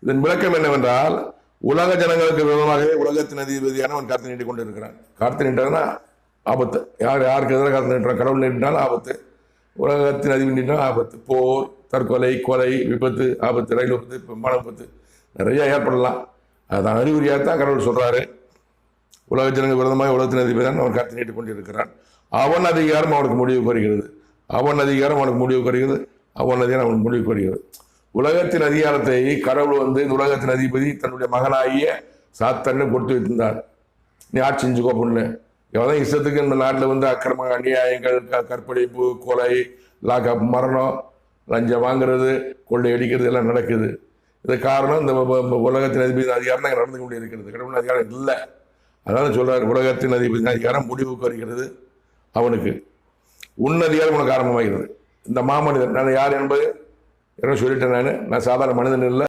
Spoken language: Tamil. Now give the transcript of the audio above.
இதன் விளக்கம் என்னவென்றால், உலக ஜனங்களுக்கு விரோதமாகவே உலகத்தின் அதிபதியான அவன் கருத்து நீட்டிக் கொண்டிருக்கிறான். கருத்து நீட்டான்னா ஆபத்து. யாருக்கு எதிராக கருத்து நீட்டுறான்? கடவுள் நீட்டினாலும் ஆபத்து, உலகத்தின் அதிபதி நீட்டினாலும் ஆபத்து. போர், தற்கொலை, கொலை, விபத்து, ஆபத்து, ரயில் விபத்து, விமான விபத்து நிறைய ஏற்படலாம். அதான் அறிகுறியாக தான் கடவுள் சொல்றாரு, உலக ஜனங்கள் விரோதமாக உலகத்தின் அதிபதியான அவன் கருத்து நீட்டிக் கொண்டிருக்கிறான். அவன் அதிகாரம் அவனுக்கு முடிவுக்கு வருகிறது. அவன் அதிகாரம் அவனுக்கு முடிவுக்கு வருகிறது. அவன் அதிகாரம் அவனுக்கு முடிவுக்கு வருகிறது. உலகத்தின் அதிகாரத்தை கடவுள் இந்த உலகத்தின் அதிபதி தன்னுடைய மகனாகிய சாத்தான்னு கொடுத்து வைத்திருந்தார். நீ ஆட்சி செஞ்சுக்கோ பொண்ணு. எவ்வளோ இஷ்டத்துக்கு இந்த நாட்டில் அக்கிரம அநியாயங்கள், கற்பழிப்பு, கொலை, லாக்அப், மரணம், லஞ்சம் வாங்குறது, கொள்ளை அடிக்கிறது எல்லாம் நடக்குது. இது காரணம் இந்த உலகத்தின் அதிபதி அதிகாரம் தான் நடந்து கொண்டு இருக்கிறது. கடவுள் அதிகாரம் இல்லை. அதனால சொல்றாரு, உலகத்தின் அதிபதி அதிகாரம் முடிவுக்கு வருகிறது அவனுக்கு. உன் அதிகாரம் உனக்கு ஆரம்பமாகிறது. இந்த மாமனிதன் நான் யார் என்பது சொல்லிட்டேன். நான் சாதாரண மனிதன் இல்லை.